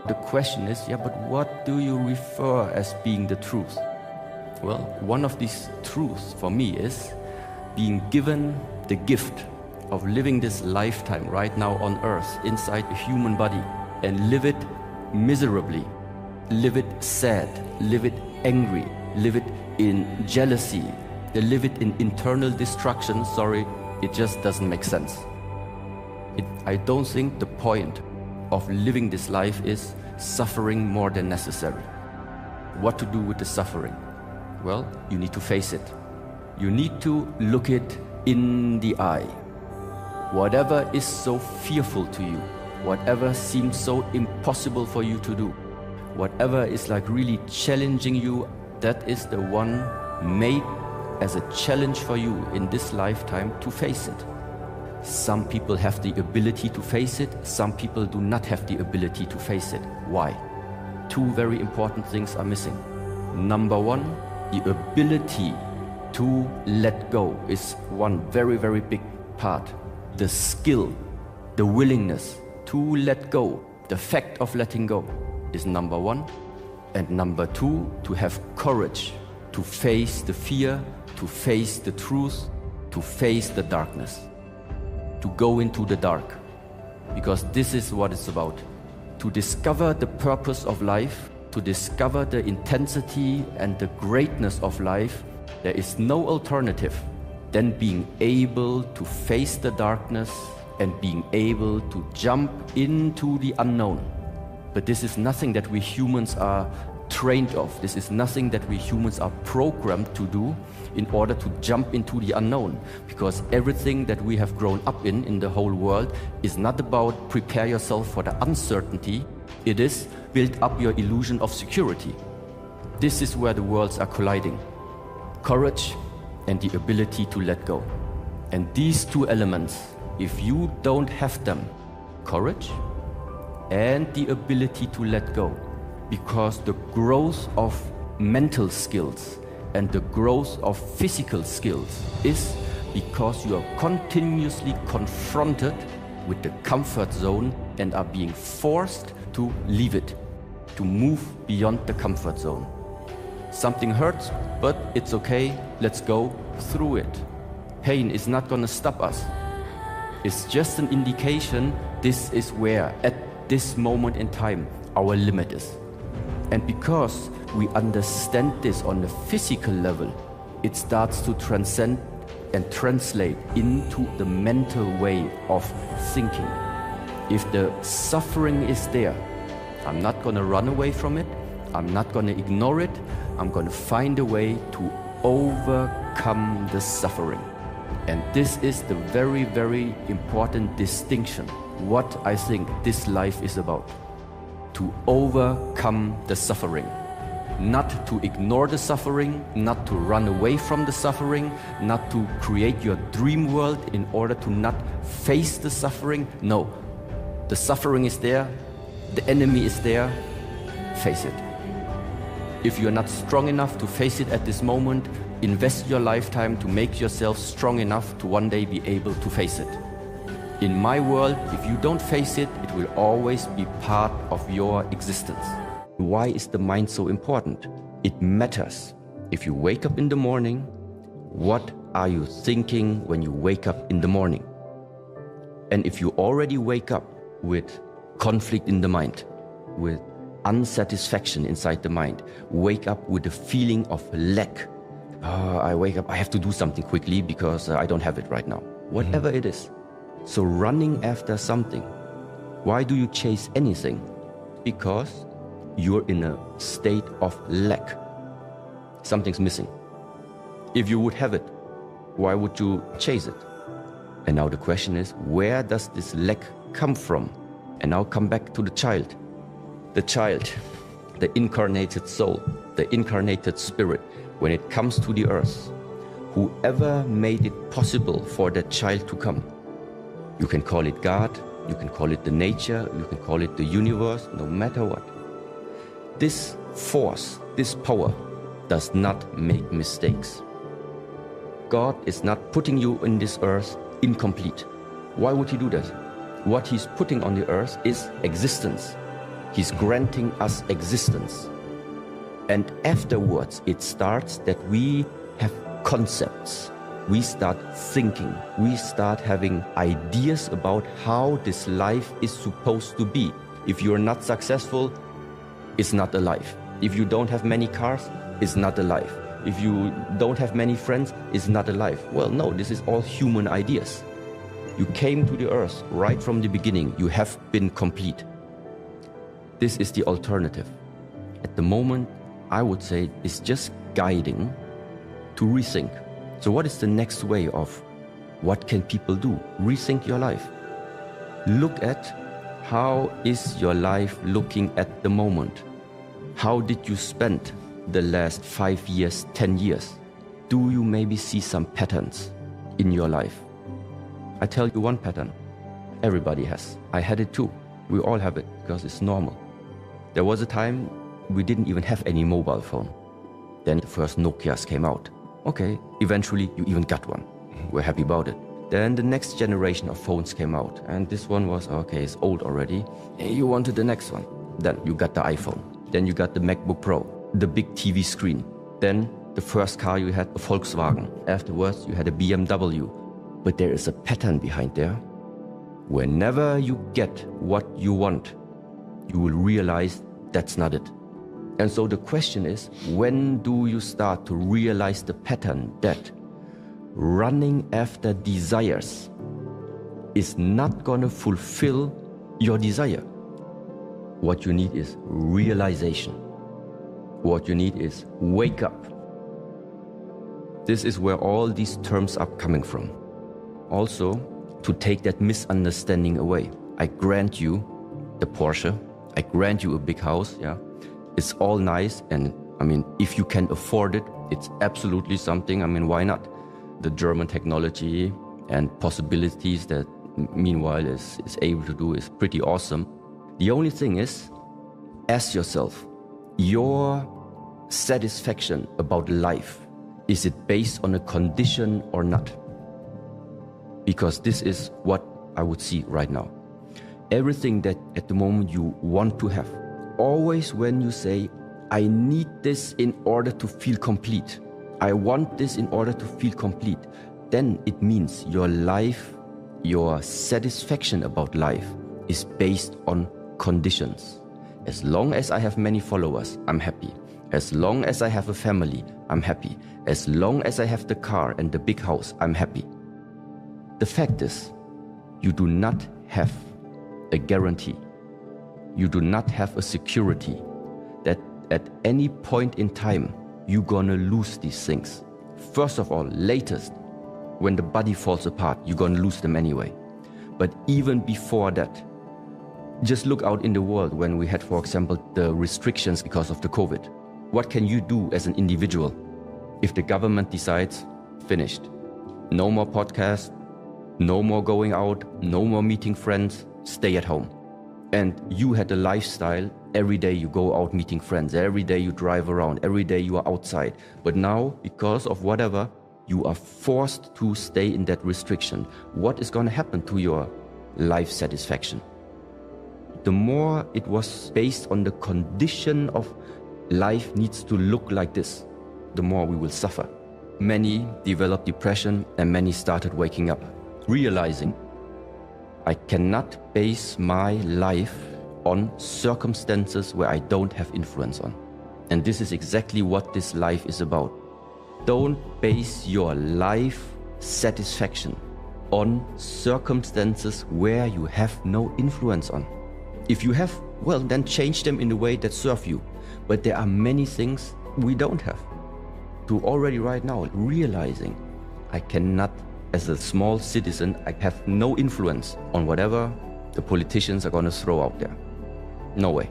The question is, but what do you refer as being the truth? Well, one of these truths for me is being given the gift of living this lifetime right now on earth inside a human body and live it miserably, live it sad, live it angry, live it in jealousy, live it in internal destruction. Sorry, it just doesn't make sense. I don't think the point of living this life is suffering more than necessary. What to do with the suffering? Well, you need to face it. You need to look it in the eye. Whatever is so fearful to you, whatever seems so impossible for you to do, whatever is like really challenging you, that is the one made as a challenge for you in this lifetime to face it. Some people have the ability to face it, some people do not have the ability to face it. Why? Two very important things are missing. Number one, the ability to let go is one very, very big part. The skill, the willingness to let go, the fact of letting go is number one. And number two, to have courage to face the fear, to face the truth, to face the darkness, to go into the dark. Because this is what it's about. To discover the purpose of life, to discover the intensity and the greatness of life, there is no alternative than being able to face the darkness and being able to jump into the unknown. But this is nothing that we humans are trained of. This is nothing that we humans are programmed to do in order to jump into the unknown. Because everything that we have grown up in the whole world is not about prepare yourself for the uncertainty. It is build up your illusion of security. This is where the worlds are colliding. Courage and the ability to let go. And these two elements, if you don't have them, courage and the ability to let go, because the growth of mental skills and the growth of physical skills is because you are continuously confronted with the comfort zone and are being forced to leave it, to move beyond the comfort zone. Something hurts, but it's okay, let's go through it. Pain is not going to stop us. It's just an indication this is where, at this moment in time, our limit is. And because we understand this on a physical level, it starts to transcend and translate into the mental way of thinking. If the suffering is there, I'm not going to run away from it. I'm not going to ignore it. I'm going to find a way to overcome the suffering. And this is the very, very important distinction. What I think this life is about. To overcome the suffering. Not to ignore the suffering, not to run away from the suffering, not to create your dream world in order to not face the suffering. No, the suffering is there, the enemy is there, face it. If you're not strong enough to face it at this moment, invest your lifetime to make yourself strong enough to one day be able to face it. In my world, if you don't face it, it will always be part of your existence. Why is the mind so important? It matters. If you wake up in the morning, what are you thinking when you wake up in the morning? And if you already wake up with conflict in the mind, with unsatisfaction inside the mind, wake up with a feeling of lack. I wake up, I have to do something quickly because I don't have it right now. Whatever it is. So running after something. Why do you chase anything? Because you're in a state of lack. Something's missing. If you would have it, why would you chase it? And now the question is, where does this lack come from? And now come back to the child. The child, the incarnated soul, the incarnated spirit, when it comes to the earth, whoever made it possible for that child to come, you can call it God, you can call it the nature, you can call it the universe, no matter what. This force, this power, does not make mistakes. God is not putting you in this earth incomplete. Why would He do that? What He's putting on the earth is existence. He's granting us existence. And afterwards, it starts that we have concepts. We start thinking. We start having ideas about how this life is supposed to be. If you're not successful, it's not a life. If you don't have many cars, it's not a life. If you don't have many friends, it's not a life. Well, no, this is all human ideas. You came to the earth right from the beginning. You have been complete. This is the alternative. At the moment, I would say it's just guiding to rethink. So what is the next way of what can people do? Rethink your life. Look at how is your life looking at the moment? How did you spend the last 5 years, 10 years? Do you maybe see some patterns in your life? I tell you one pattern. Everybody has. I had it too. We all have it because it's normal. There was a time we didn't even have any mobile phone. Then the first Nokias came out. Okay, eventually you even got one. We're happy about it. Then the next generation of phones came out. And this one was, okay, it's old already. And you wanted the next one. Then you got the iPhone. Then you got the MacBook Pro, the big TV screen. Then the first car you had, a Volkswagen. Afterwards, you had a BMW. But there is a pattern behind there. Whenever you get what you want, you will realize that's not it. And so the question is, when do you start to realize the pattern that running after desires is not going to fulfill your desire? What you need is realization. What you need is wake up. This is where all these terms are coming from. Also, to take that misunderstanding away. I grant you the Porsche. I grant you a big house, yeah. It's all nice, and I mean, if you can afford it, it's absolutely something. I mean, why not? The German technology and possibilities that meanwhile is able to do is pretty awesome. The only thing is, ask yourself, your satisfaction about life, is it based on a condition or not? Because this is what I would see right now. Everything that at the moment you want to have, always when you say, I need this in order to feel complete, I want this in order to feel complete, then it means your life, your satisfaction about life is based on conditions. As long as I have many followers, I'm happy. As long as I have a family, I'm happy. As long as I have the car and the big house, I'm happy. The fact is, you do not have a guarantee. You do not have a security that at any point in time, you're gonna lose these things. First of all, latest, When the body falls apart, you're going to lose them anyway. But even before that, just look out in the world when we had, for example, the restrictions because of the COVID. What can you do as an individual if the government decides, finished? No more podcasts, no more going out, no more meeting friends, stay at home. And you had a lifestyle, every day you go out meeting friends, every day you drive around, every day you are outside. But now, because of whatever, you are forced to stay in that restriction. What is going to happen to your life satisfaction? The more it was based on the condition of life needs to look like this, the more we will suffer. Many developed depression and many started waking up, realizing I cannot base my life on circumstances where I don't have influence on. And this is exactly what this life is about. Don't base your life satisfaction on circumstances where you have no influence on. If you have, well, then change them in a way that serve you. But there are many things we don't have. To already right now realizing I cannot, as a small citizen, I have no influence on whatever the politicians are going to throw out there. No way.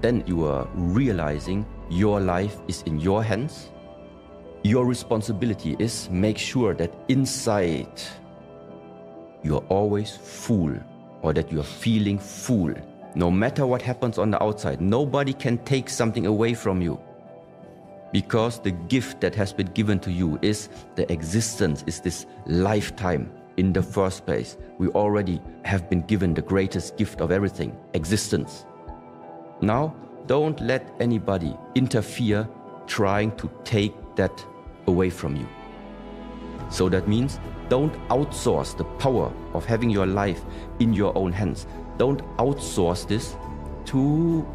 Then you are realizing your life is in your hands. Your responsibility is make sure that inside you're always full, or that you're feeling full. No matter what happens on the outside, nobody can take something away from you. Because the gift that has been given to you is the existence, is this lifetime in the first place. We already have been given the greatest gift of everything, existence. Now, don't let anybody interfere trying to take that away from you. So that means don't outsource the power of having your life in your own hands. Don't outsource this to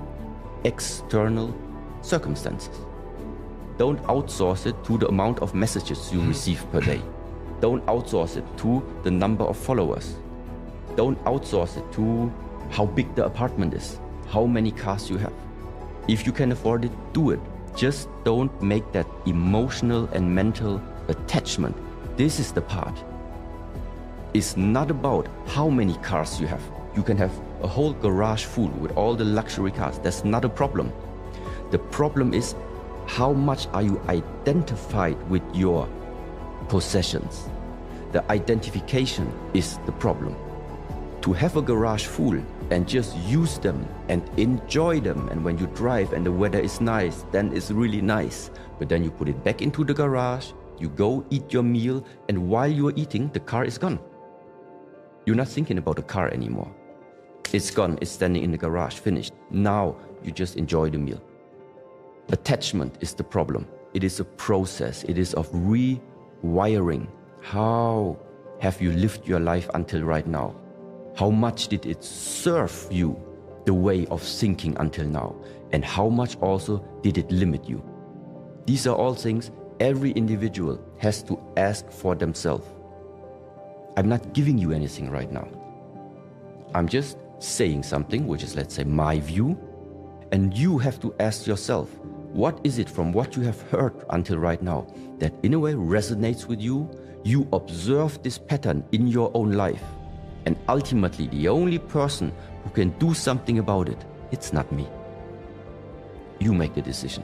external circumstances. Don't outsource it to the amount of messages you receive per day. Don't outsource it to the number of followers. Don't outsource it to how big the apartment is, how many cars you have. If you can afford it, do it. Just don't make that emotional and mental attachment. This is the part. It's not about how many cars you have. You can have a whole garage full with all the luxury cars. That's not a problem. The problem is how much are you identified with your possessions. The identification is the problem. To have a garage full and just use them and enjoy them, and when you drive and the weather is nice, then it's really nice. But then you put it back into the garage, you go eat your meal, and while you're eating, the car is gone. You're not thinking about the car anymore. It's gone, it's standing in the garage, finished. Now you just enjoy the meal. Attachment is the problem. It is a process. It is of rewiring. How have you lived your life until right now? How much did it serve you, the way of thinking until now? And how much also did it limit you? These are all things every individual has to ask for themselves. I'm not giving you anything right now. I'm just saying something, which is, let's say, my view. And you have to ask yourself, what is it from what you have heard until right now that in a way resonates with you? You observe this pattern in your own life. And ultimately, the only person who can do something about it, it's not me. You make the decision.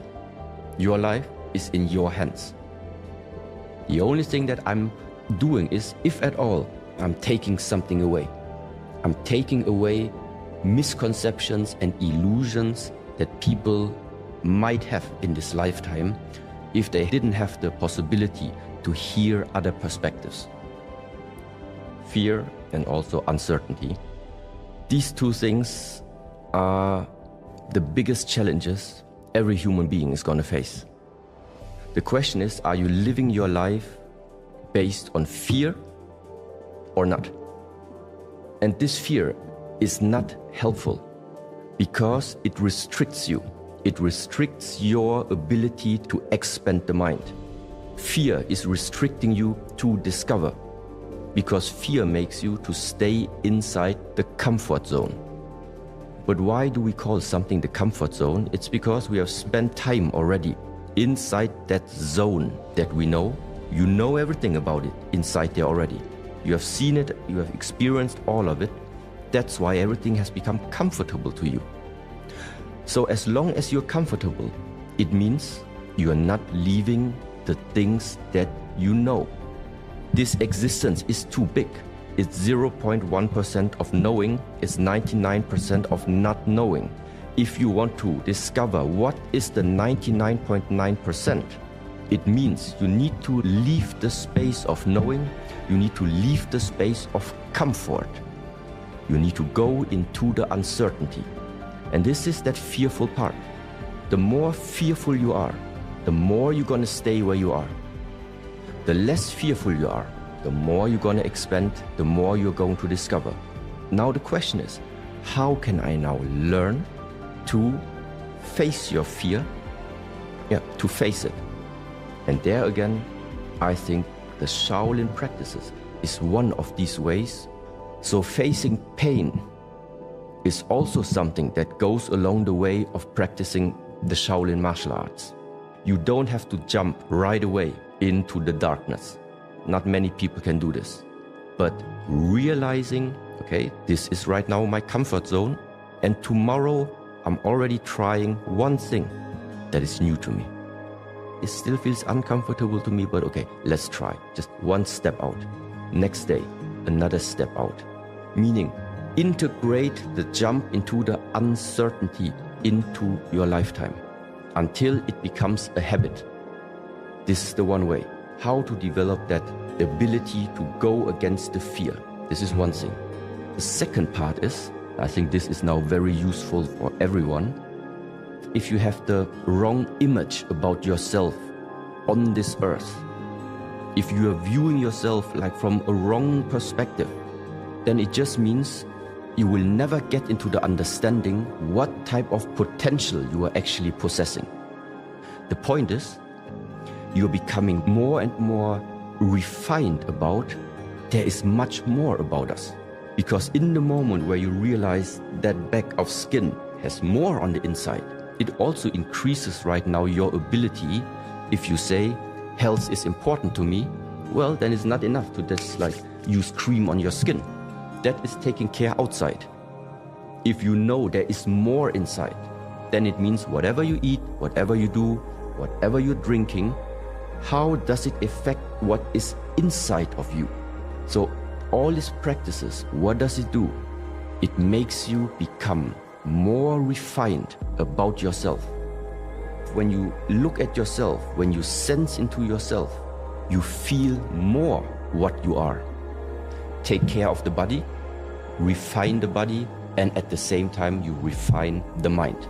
Your life is in your hands. The only thing that I'm doing is, if at all, I'm taking something away. I'm taking away misconceptions and illusions that people might have in this lifetime if they didn't have the possibility to hear other perspectives. Fear and also uncertainty. These two things are the biggest challenges every human being is going to face. The question is, are you living your life based on fear or not? And this fear is not helpful because it restricts you. It restricts your ability to expand the mind. Fear is restricting you to discover, because fear makes you to stay inside the comfort zone. But why do we call something the comfort zone? It's because we have spent time already inside that zone that we know, You know everything about it inside there already. You have seen it, you have experienced all of it. That's why everything has become comfortable to you. So as long as you're comfortable, it means you are not leaving the things that you know. This existence is too big. It's 0.1% of knowing, it's 99% of not knowing. If you want to discover what is the 99.9%, it means you need to leave the space of knowing, you need to leave the space of comfort. You need to go into the uncertainty. And this is that fearful part. The more fearful you are, the more you're going to stay where you are. The less fearful you are, the more you're going to expand, the more you're going to discover. Now the question is, how can I now learn to face your fear? To face it. And there again, I think the Shaolin practices is one of these ways. So facing pain is also something that goes along the way of practicing the Shaolin martial arts. You don't have to jump right away into the darkness. Not many people can do this. But realizing, okay, this is right now my comfort zone, and tomorrow I'm already trying one thing that is new to me. It still feels uncomfortable to me, but okay, let's try. Just one step out. Next day, another step out. Meaning, integrate the jump into the uncertainty into your lifetime until it becomes a habit. This is the one way. How to develop that ability to go against the fear. This is one thing. The second part is, I think this is now very useful for everyone. If you have the wrong image about yourself on this earth, if you are viewing yourself like from a wrong perspective, then it just means you will never get into the understanding what type of potential you are actually possessing. The point is, you're becoming more and more refined about there is much more about us. Because in the moment where you realize that bag of skin has more on the inside, it also increases right now your ability. If you say health is important to me, well, then it's not enough to just like use cream on your skin. That is taking care outside. If you know there is more inside, then it means whatever you eat, whatever you do, whatever you're drinking, how does it affect what is inside of you? So all these practices, what does it do? It makes you become more refined about yourself. When you look at yourself, when you sense into yourself, you feel more what you are. Take care of the body, refine the body, and at the same time you refine the mind.